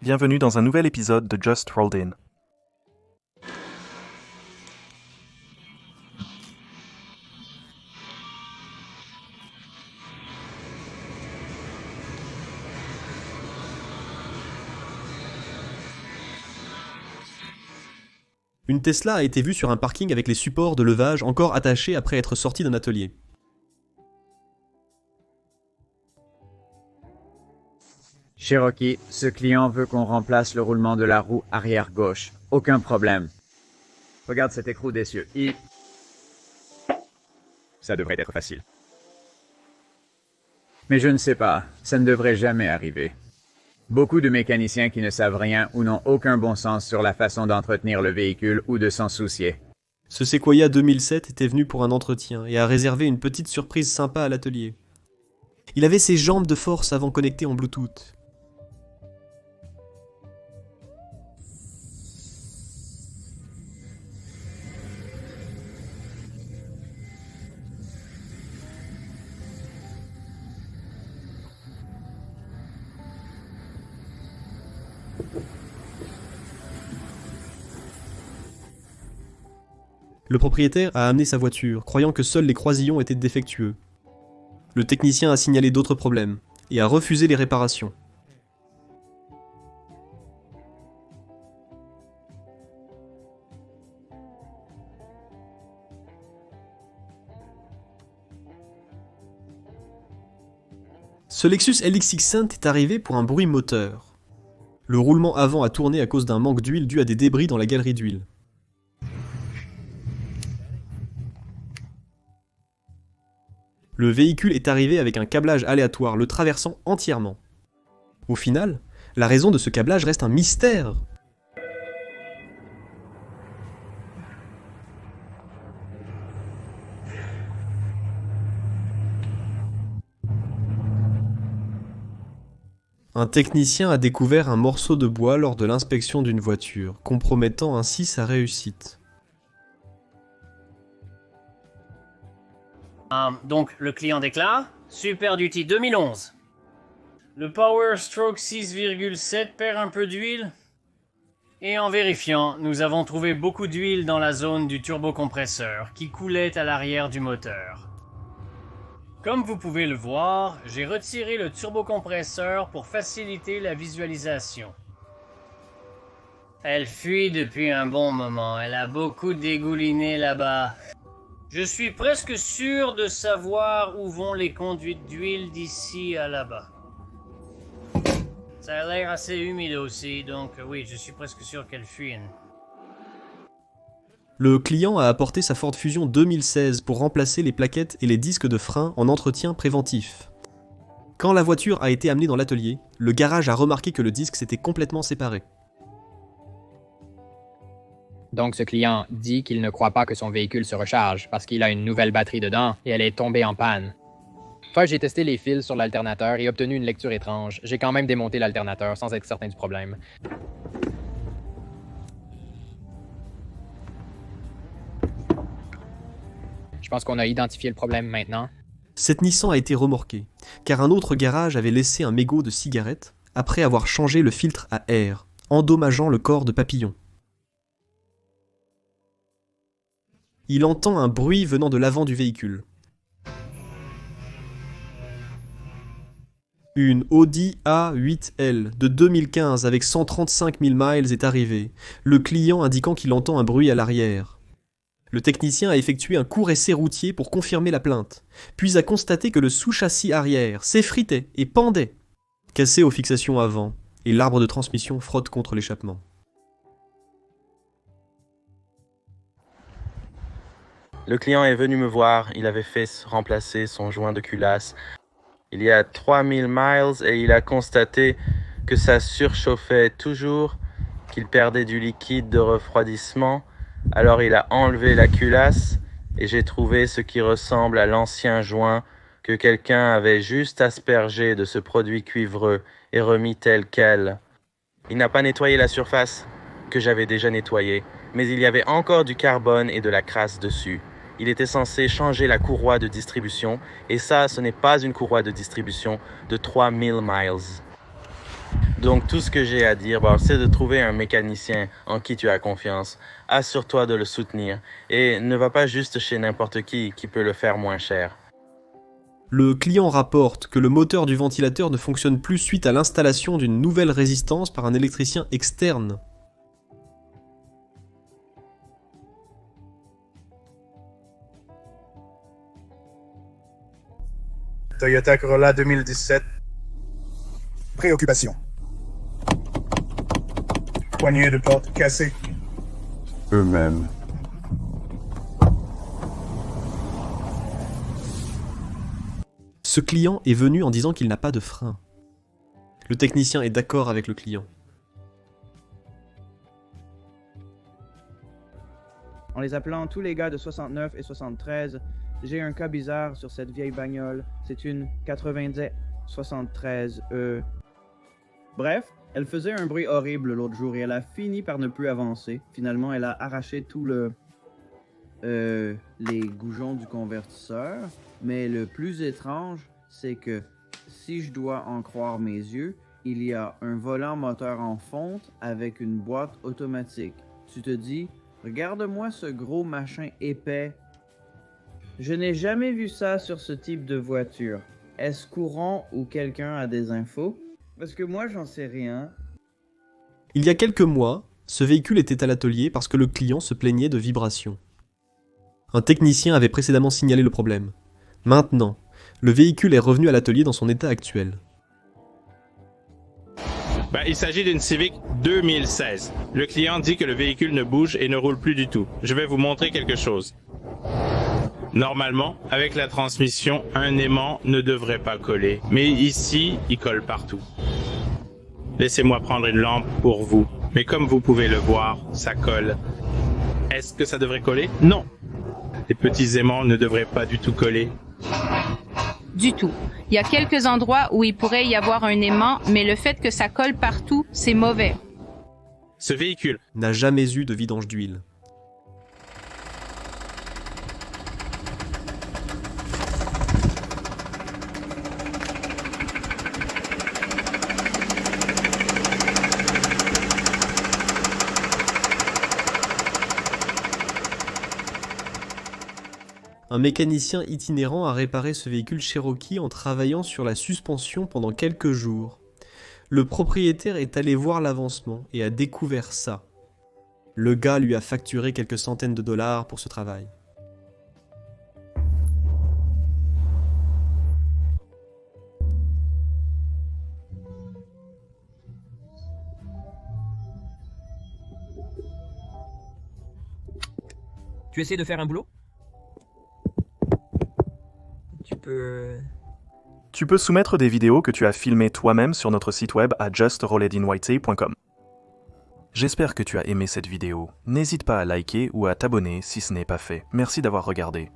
Bienvenue dans un nouvel épisode de Just Rolled In. Une Tesla a été vue sur un parking avec les supports de levage encore attachés après être sortie d'un atelier. Cherokee, ce client veut qu'on remplace le roulement de la roue arrière gauche. Aucun problème. Regarde cet écrou d'essieu. Ça devrait être facile. Mais je ne sais pas. Ça ne devrait jamais arriver. Beaucoup de mécaniciens qui ne savent rien ou n'ont aucun bon sens sur la façon d'entretenir le véhicule ou de s'en soucier. Ce Sequoia 2007 était venu pour un entretien et a réservé une petite surprise sympa à l'atelier. Il avait ses jambes de force avant connectées en Bluetooth. Le propriétaire a amené sa voiture, croyant que seuls les croisillons étaient défectueux. Le technicien a signalé d'autres problèmes, et a refusé les réparations. Ce Lexus LX600 est arrivé pour un bruit moteur. Le roulement avant a tourné à cause d'un manque d'huile dû à des débris dans la galerie d'huile. Le véhicule est arrivé avec un câblage aléatoire le traversant entièrement. Au final, la raison de ce câblage reste un mystère. Un technicien a découvert un morceau de bois lors de l'inspection d'une voiture, compromettant ainsi sa réussite. Donc, le client déclare Super Duty 2011. Le Power Stroke 6,7 perd un peu d'huile. Et en vérifiant, nous avons trouvé beaucoup d'huile dans la zone du turbocompresseur qui coulait à l'arrière du moteur. Comme vous pouvez le voir, j'ai retiré le turbocompresseur pour faciliter la visualisation. Elle fuit depuis un bon moment, elle a beaucoup dégouliné là-bas. Je suis presque sûr de savoir où vont les conduites d'huile d'ici à là-bas. Ça a l'air assez humide aussi, donc oui, je suis presque sûr qu'elle fuit. Le client a apporté sa Ford Fusion 2016 pour remplacer les plaquettes et les disques de frein en entretien préventif. Quand la voiture a été amenée dans l'atelier, le garage a remarqué que le disque s'était complètement séparé. Donc ce client dit qu'il ne croit pas que son véhicule se recharge parce qu'il a une nouvelle batterie dedans et elle est tombée en panne. Enfin, j'ai testé les fils sur l'alternateur et obtenu une lecture étrange. J'ai quand même démonté l'alternateur sans être certain du problème. Je pense qu'on a identifié le problème maintenant. Cette Nissan a été remorquée, car un autre garage avait laissé un mégot de cigarette après avoir changé le filtre à air, endommageant le corps de papillon. Il entend un bruit venant de l'avant du véhicule. Une Audi A8L de 2015 avec 135 000 miles est arrivée, le client indiquant qu'il entend un bruit à l'arrière. Le technicien a effectué un court essai routier pour confirmer la plainte, puis a constaté que le sous-châssis arrière s'effritait et pendait, cassé aux fixations avant, et l'arbre de transmission frotte contre l'échappement. Le client est venu me voir, il avait fait remplacer son joint de culasse il y a 3000 miles et il a constaté que ça surchauffait toujours, qu'il perdait du liquide de refroidissement. Alors il a enlevé la culasse et j'ai trouvé ce qui ressemble à l'ancien joint que quelqu'un avait juste aspergé de ce produit cuivreux et remis tel quel. Il n'a pas nettoyé la surface, que j'avais déjà nettoyée, mais il y avait encore du carbone et de la crasse dessus. Il était censé changer la courroie de distribution, et ça, ce n'est pas une courroie de distribution de 3000 miles. Donc tout ce que j'ai à dire, c'est de trouver un mécanicien en qui tu as confiance. Assure-toi de le soutenir et ne va pas juste chez n'importe qui peut le faire moins cher. Le client rapporte que le moteur du ventilateur ne fonctionne plus suite à l'installation d'une nouvelle résistance par un électricien externe. Toyota Corolla 2017. Préoccupation. Poignée de porte cassée. Eux-mêmes. Ce client est venu en disant qu'il n'a pas de frein. Le technicien est d'accord avec le client. En les appelant tous les gars de 69 et 73, j'ai un cas bizarre sur cette vieille bagnole. C'est une 90 73 Bref, elle faisait un bruit horrible l'autre jour et elle a fini par ne plus avancer. Finalement, elle a arraché tout les goujons du convertisseur. Mais le plus étrange, c'est que, si je dois en croire mes yeux, il y a un volant moteur en fonte avec une boîte automatique. Tu te dis, regarde-moi ce gros machin épais. Je n'ai jamais vu ça sur ce type de voiture. Est-ce courant ou quelqu'un a des infos? Parce que moi, j'en sais rien. Il y a quelques mois, ce véhicule était à l'atelier parce que le client se plaignait de vibrations. Un technicien avait précédemment signalé le problème. Maintenant, le véhicule est revenu à l'atelier dans son état actuel. Il s'agit d'une Civic 2016. Le client dit que le véhicule ne bouge et ne roule plus du tout. Je vais vous montrer quelque chose. Normalement, avec la transmission, un aimant ne devrait pas coller. Mais ici, il colle partout. Laissez-moi prendre une lampe pour vous. Mais comme vous pouvez le voir, ça colle. Est-ce que ça devrait coller? Non. Les petits aimants ne devraient pas du tout coller. Du tout. Il y a quelques endroits où il pourrait y avoir un aimant, mais le fait que ça colle partout, c'est mauvais. Ce véhicule n'a jamais eu de vidange d'huile. Un mécanicien itinérant a réparé ce véhicule Cherokee en travaillant sur la suspension pendant quelques jours. Le propriétaire est allé voir l'avancement et a découvert ça. Le gars lui a facturé quelques centaines de dollars pour ce travail. Tu essaies de faire un boulot? Tu peux soumettre des vidéos que tu as filmées toi-même sur notre site web à justrolledinwhitesea.com. J'espère que tu as aimé cette vidéo. N'hésite pas à liker ou à t'abonner si ce n'est pas fait. Merci d'avoir regardé.